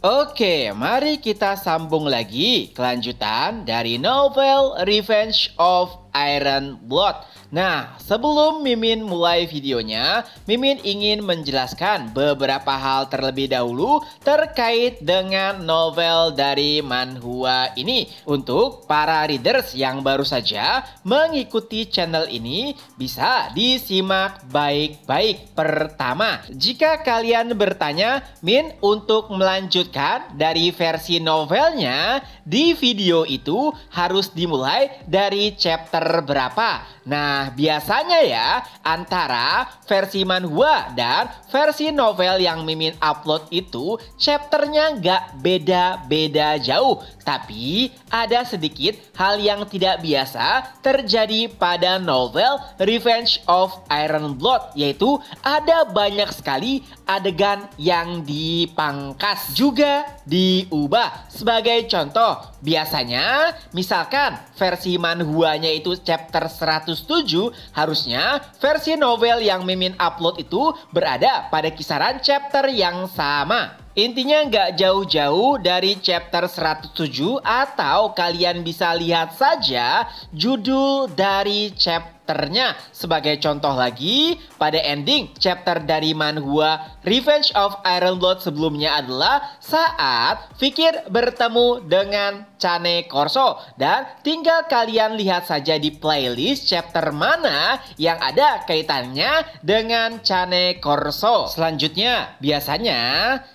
Oke, mari kita sambung lagi kelanjutan dari novel Revenge of Iron Blood. Nah, sebelum Mimin mulai videonya, Mimin ingin menjelaskan beberapa hal terlebih dahulu terkait dengan novel dari manhwa ini. Untuk para readers yang baru saja mengikuti channel ini, bisa disimak baik-baik. Pertama, jika kalian bertanya, Min untuk melanjutkan dari versi novelnya, di video itu harus dimulai dari chapter berapa? Nah, biasanya ya antara versi manhwa dan versi novel yang Mimin upload itu chapternya nggak beda-beda jauh. Tapi ada sedikit hal yang tidak biasa terjadi pada novel Revenge of Iron Blood, yaitu ada banyak sekali adegan yang dipangkas juga diubah. Sebagai contoh, biasanya misalkan versi manhwanya itu chapter 107, harusnya versi novel yang Mimin upload itu berada pada kisaran chapter yang sama. Intinya nggak jauh-jauh dari chapter 107, atau kalian bisa lihat saja judul dari chapternya. Sebagai contoh lagi, pada ending chapter dari manhwa Revenge of Iron Blood sebelumnya adalah saat Fikir bertemu dengan Cane Corso. Dan tinggal kalian lihat saja di playlist chapter mana yang ada kaitannya dengan Cane Corso. Selanjutnya, biasanya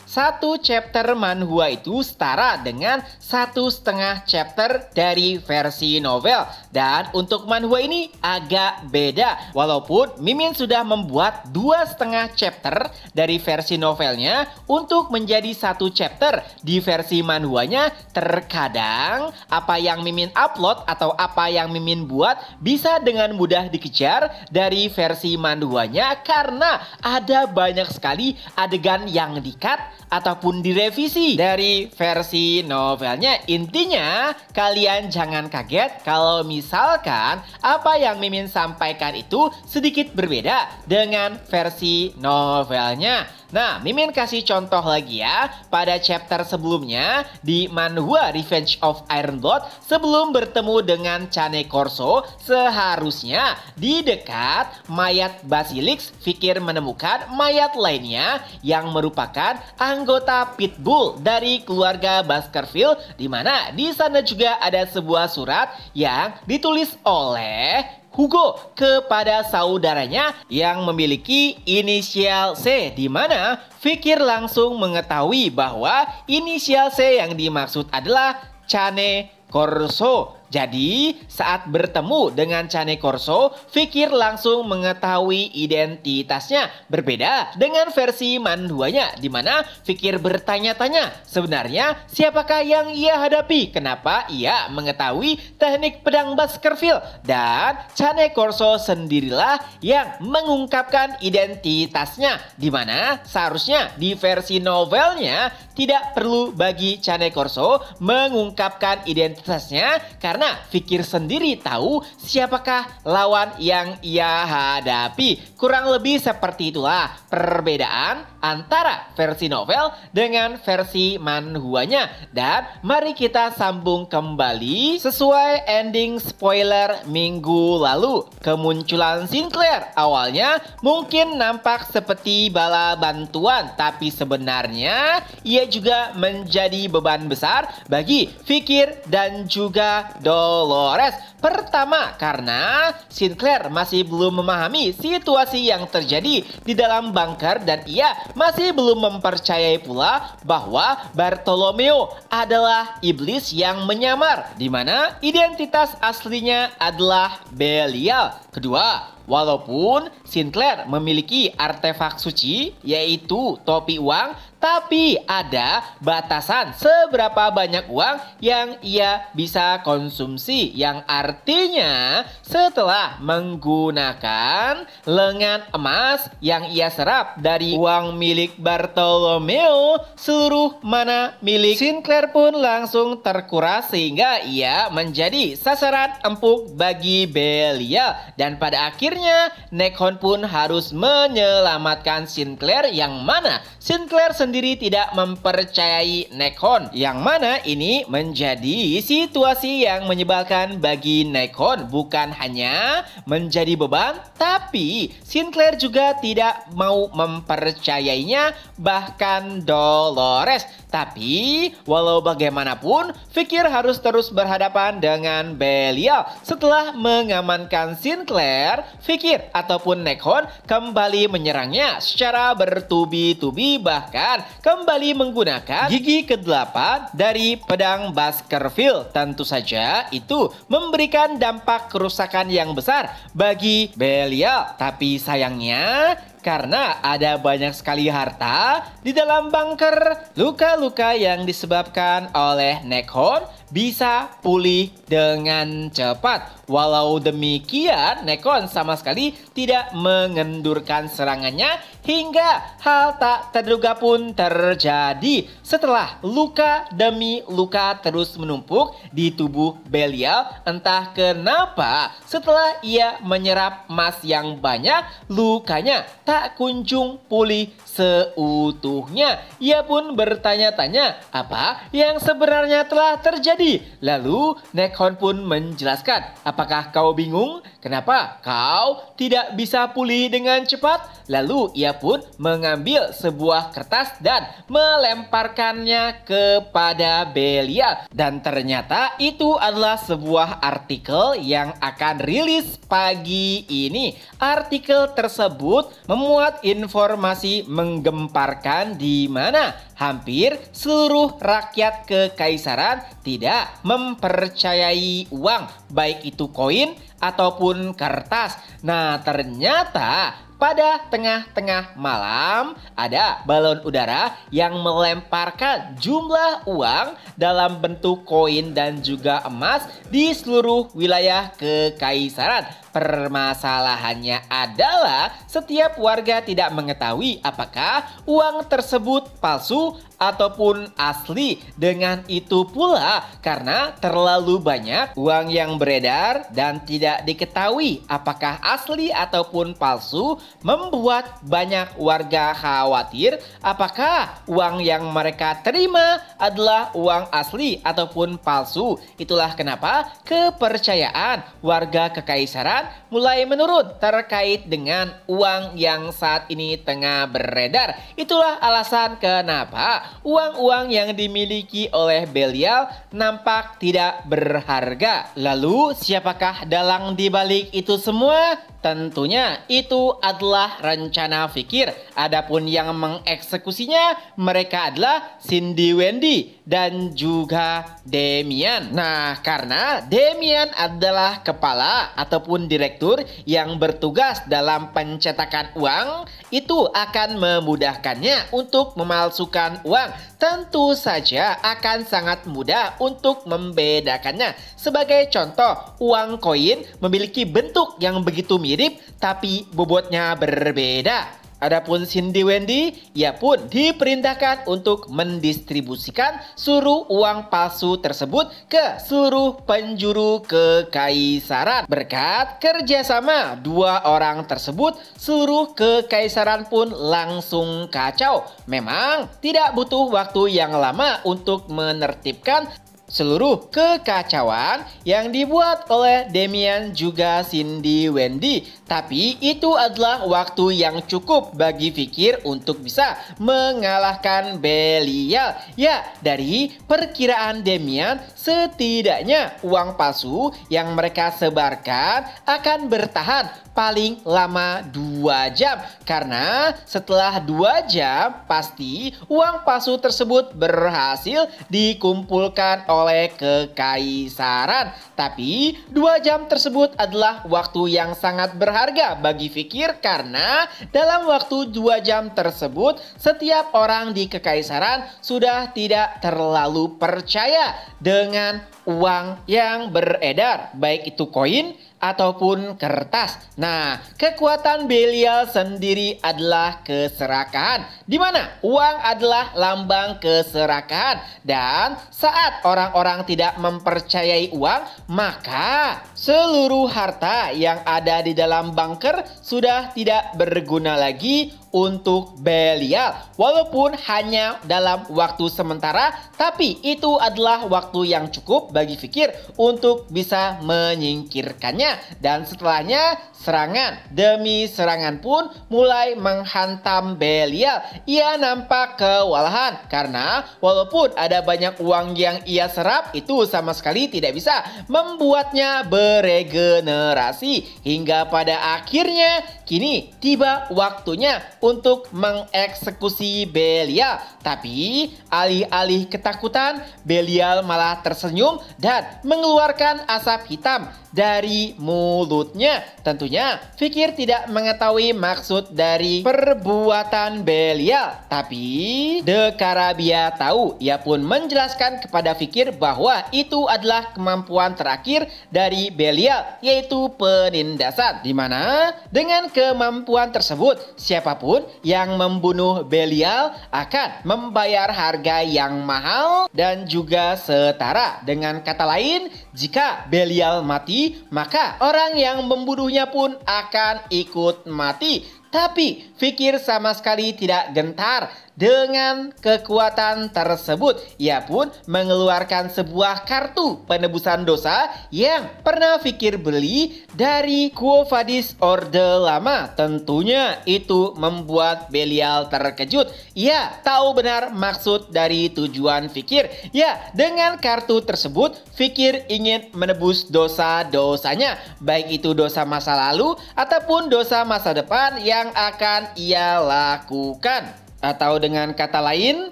satu chapter manhwa itu setara dengan 1,5 chapter dari versi novel. Dan untuk manhwa ini agak beda. Walaupun Mimin sudah membuat 2,5 chapter dari versi novelnya untuk menjadi 1 chapter di versi manhwanya, terkadang apa yang Mimin upload atau apa yang Mimin buat bisa dengan mudah dikejar dari versi manhwanya karena ada banyak sekali adegan yang di-cut ataupun direvisi dari versi novelnya. Intinya kalian jangan kaget kalau misalkan apa yang Mimin sampaikan itu sedikit berbeda dengan versi novelnya. Nah, Mimin kasih contoh lagi ya. Pada chapter sebelumnya di manhwa Revenge of Iron Blood, sebelum bertemu dengan Cane Corso, seharusnya di dekat mayat Basilisk, Fikir menemukan mayat lainnya yang merupakan anggota Pitbull dari keluarga Baskerville, di mana di sana juga ada sebuah surat yang ditulis oleh Hugo kepada saudaranya yang memiliki inisial C, di mana Fikir langsung mengetahui bahwa inisial C yang dimaksud adalah Cane Corso. Jadi saat bertemu dengan Cane Corso, Fikir langsung mengetahui identitasnya. Berbeda dengan versi manhwanya, di mana Fikir bertanya-tanya sebenarnya siapakah yang ia hadapi, kenapa ia mengetahui teknik pedang Baskerville. Dan Cane Corso sendirilah yang mengungkapkan identitasnya, di mana seharusnya di versi novelnya tidak perlu bagi Cane Corso mengungkapkan identitasnya karena Fikir sendiri tahu siapakah lawan yang ia hadapi. Kurang lebih seperti itulah perbedaan antara versi novel dengan versi manhwanya. Dan mari kita sambung kembali sesuai ending spoiler minggu lalu. Kemunculan Sinclair awalnya mungkin nampak seperti bala bantuan, tapi sebenarnya ia juga menjadi beban besar bagi Fikir dan juga Dolores. Pertama, karena Sinclair masih belum memahami situasi yang terjadi di dalam bunker dan ia masih belum mempercayai pula bahwa Bartolomeo adalah iblis yang menyamar, di mana identitas aslinya adalah Belial. Kedua, walaupun Sinclair memiliki artefak suci yaitu topi uang, tapi ada batasan seberapa banyak uang yang ia bisa konsumsi, yang artinya setelah menggunakan lengan emas yang ia serap dari uang milik Bartolomeo, seluruh mana milik Sinclair pun langsung terkuras sehingga ia menjadi sasaran empuk bagi Belial. Dan pada akhirnya Nekhon pun harus menyelamatkan Sinclair, yang mana Sinclair sendiri tidak mempercayai Nekhon, yang mana ini menjadi situasi yang menyebalkan bagi Nekhon. Bukan hanya menjadi beban, tapi Sinclair juga tidak mau mempercayainya, bahkan Dolores. Tapi walau bagaimanapun, Fikir harus terus berhadapan dengan Belial. Setelah mengamankan Sinclair, Fikir ataupun Nekhon kembali menyerangnya secara bertubi-tubi, bahkan kembali menggunakan gigi ke-8 dari pedang Baskerville. Tentu saja itu memberikan dampak kerusakan yang besar bagi Belial. Tapi sayangnya, karena ada banyak sekali harta di dalam bunker, luka-luka yang disebabkan oleh Nekhon bisa pulih dengan cepat. Walau demikian, Nekhon sama sekali tidak mengendurkan serangannya hingga hal tak terduga pun terjadi. Setelah luka demi luka terus menumpuk di tubuh Belial, entah kenapa setelah ia menyerap emas yang banyak, lukanya tak kunjung pulih seutuhnya. Ia pun bertanya-tanya apa yang sebenarnya telah terjadi. Lalu Nekhon pun menjelaskan, apakah kau bingung? Kenapa kau tidak bisa pulih dengan cepat? Lalu ia pun mengambil sebuah kertas dan melemparkannya kepada Belial. Dan ternyata itu adalah sebuah artikel yang akan rilis pagi ini. Artikel tersebut memuat informasi menggemparkan di mana hampir seluruh rakyat kekaisaran tidak mempercayai uang, baik itu koin ataupun kertas. Nah, ternyata pada tengah-tengah malam ada balon udara yang melemparkan jumlah uang dalam bentuk koin dan juga emas di seluruh wilayah kekaisaran. Permasalahannya adalah setiap warga tidak mengetahui apakah uang tersebut palsu ataupun asli. Dengan itu pula, karena terlalu banyak uang yang beredar dan tidak diketahui apakah asli ataupun palsu, membuat banyak warga khawatir apakah uang yang mereka terima adalah uang asli ataupun palsu. Itulah kenapa kepercayaan warga kekaisaran mulai menurun terkait dengan uang yang saat ini tengah beredar. Itulah alasan kenapa uang-uang yang dimiliki oleh Belial nampak tidak berharga. Lalu siapakah dalang di balik itu semua? Tentunya itu adalah rencana Fikir. Adapun yang mengeksekusinya mereka adalah Cindy Wendy dan juga Damian. Nah, karena Damian adalah kepala ataupun direktur yang bertugas dalam pencetakan uang, itu akan memudahkannya untuk memalsukan uang. Tentu saja akan sangat mudah untuk membedakannya. Sebagai contoh, uang koin memiliki bentuk yang begitu mirip tapi bobotnya berbeda. Adapun Cindy Wendy, ia pun diperintahkan untuk mendistribusikan seluruh uang palsu tersebut ke seluruh penjuru kekaisaran. Berkat kerjasama dua orang tersebut, seluruh kekaisaran pun langsung kacau. Memang tidak butuh waktu yang lama untuk menertibkan seluruh kekacauan yang dibuat oleh Damian juga Cindy Wendy. Tapi itu adalah waktu yang cukup bagi Fikir untuk bisa mengalahkan Belial. Ya, dari perkiraan Damian, setidaknya uang palsu yang mereka sebarkan akan bertahan paling lama 2 jam. Karena setelah 2 jam, pasti uang palsu tersebut berhasil dikumpulkan oleh kekaisaran. Tapi 2 jam tersebut adalah waktu yang sangat berharga bagi Fikir, karena dalam waktu 2 jam tersebut setiap orang di kekaisaran sudah tidak terlalu percaya dengan uang yang beredar, baik itu koin ataupun kertas. Nah, kekuatan Belial sendiri adalah keserakahan, di mana uang adalah lambang keserakahan. Dan saat orang-orang tidak mempercayai uang, maka seluruh harta yang ada di dalam bunker sudah tidak berguna lagi untuk Belial. Walaupun hanya dalam waktu sementara, tapi itu adalah waktu yang cukup bagi Fikir untuk bisa menyingkirkannya. Dan setelahnya, serangan demi serangan pun mulai menghantam Belial. Ia nampak kewalahan karena walaupun ada banyak uang yang ia serap, itu sama sekali tidak bisa membuatnya beregenerasi. Hingga pada akhirnya kini tiba waktunya untuk mengeksekusi Belial. Tapi alih-alih ketakutan, Belial malah tersenyum dan mengeluarkan asap hitam dari mulutnya. Tentunya Fikir tidak mengetahui maksud dari perbuatan Belial, tapi Dekarabia tahu. Ia pun menjelaskan kepada Fikir bahwa itu adalah kemampuan terakhir dari Belial, yaitu penindasan, dimana dengan kemampuan tersebut siapapun yang membunuh Belial akan membayar harga yang mahal dan juga setara. Dengan kata lain, jika Belial mati, maka orang yang membunuhnya pun akan ikut mati. Tapi Fikir sama sekali tidak gentar dengan kekuatan tersebut. Ia pun mengeluarkan sebuah kartu penebusan dosa yang pernah Fikir beli dari Quo Vadis Orde Lama. Tentunya itu membuat Belial terkejut. Ia tahu benar maksud dari tujuan Fikir. Ya, dengan kartu tersebut Fikir ingin menebus dosa-dosanya, baik itu dosa masa lalu ataupun dosa masa depan yang akan ia lakukan. Atau dengan kata lain,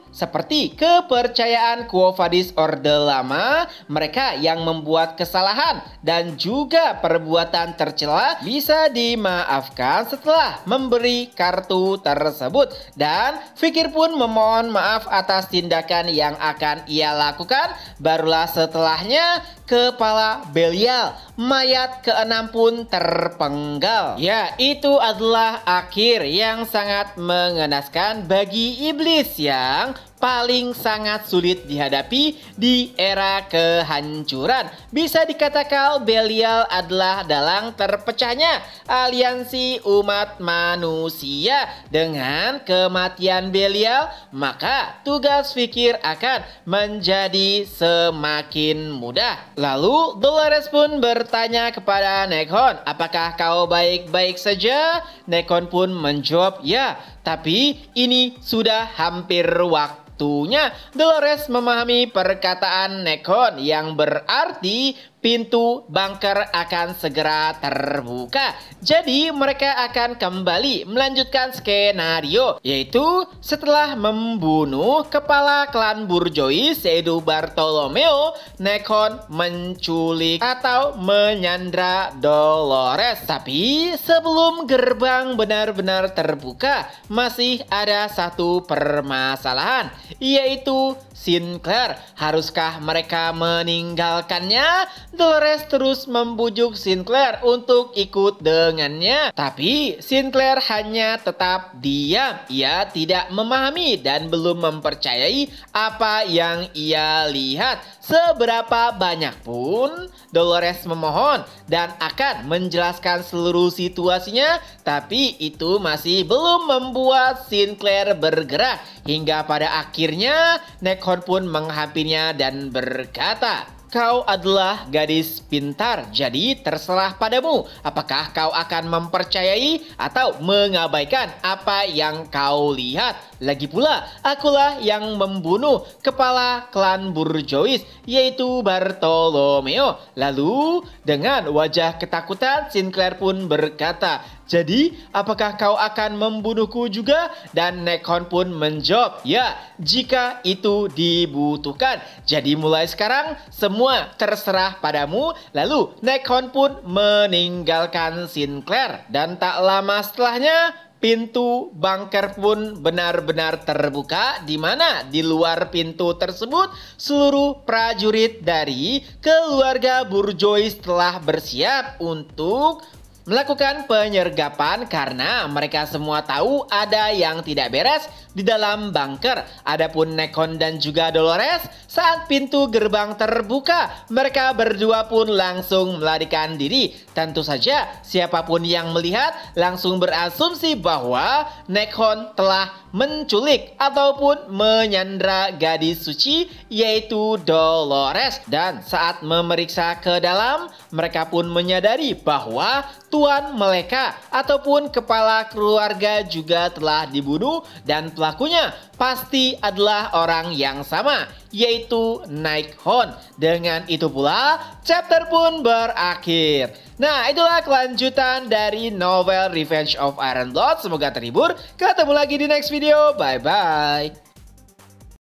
seperti kepercayaan Quo Vadis Orde Lama, mereka yang membuat kesalahan dan juga perbuatan tercela bisa dimaafkan setelah memberi kartu tersebut. Dan Fikir pun memohon maaf atas tindakan yang akan ia lakukan. Barulah setelahnya kepala Belial, mayat keenam pun terpenggal. Ya, itu adalah akhir yang sangat mengenaskan bagi iblis yang paling sangat sulit dihadapi di era kehancuran. Bisa dikatakan Belial adalah dalang terpecahnya aliansi umat manusia. Dengan kematian Belial, maka tugas Fikir akan menjadi semakin mudah. Lalu Dolores pun bertanya kepada Nekhon, apakah kau baik-baik saja? Nekhon pun menjawab, ya, tapi ini sudah hampir waktunya. Dolores memahami perkataan Nekhon yang berarti pintu bunker akan segera terbuka. Jadi mereka akan kembali melanjutkan skenario, yaitu setelah membunuh kepala klan Bourgeois yaitu Bartolomeo, Nekhon menculik atau menyandra Dolores. Tapi sebelum gerbang benar-benar terbuka, masih ada satu permasalahan, yaitu Sinclair. Haruskah mereka meninggalkannya? Dolores terus membujuk Sinclair untuk ikut dengannya. Tapi Sinclair hanya tetap diam. Ia tidak memahami dan belum mempercayai apa yang ia lihat. Seberapa banyak pun Dolores memohon dan akan menjelaskan seluruh situasinya, tapi itu masih belum membuat Sinclair bergerak. Hingga pada akhirnya Nekhon pun menghampirinya dan berkata, kau adalah gadis pintar, jadi terserah padamu. Apakah kau akan mempercayai atau mengabaikan apa yang kau lihat? Lagi pula, akulah yang membunuh kepala klan Bourgeois, yaitu Bartolomeo. Lalu, dengan wajah ketakutan, Sinclair pun berkata, jadi, apakah kau akan membunuhku juga? Dan Nekhon pun menjawab, ya, jika itu dibutuhkan. Jadi mulai sekarang, semua terserah padamu. Lalu, Nekhon pun meninggalkan Sinclair. Dan tak lama setelahnya, pintu bunker pun benar-benar terbuka, di mana di luar pintu tersebut seluruh prajurit dari keluarga Bourgeois telah bersiap untuk melakukan penyergapan karena mereka semua tahu ada yang tidak beres di dalam bunker. Adapun Nekon dan juga Dolores, saat pintu gerbang terbuka, mereka berdua pun langsung melarikan diri. Tentu saja siapapun yang melihat langsung berasumsi bahwa Nekon telah menculik ataupun menyandra gadis suci yaitu Dolores. Dan saat memeriksa ke dalam, mereka pun menyadari bahwa tuan mereka ataupun kepala keluarga juga telah dibunuh dan pelakunya pasti adalah orang yang sama, yaitu Nikon. Dengan itu pula, chapter pun berakhir. Nah, itulah kelanjutan dari novel Revenge of Iron Blood. Semoga terhibur. Ketemu lagi di next video. Bye-bye.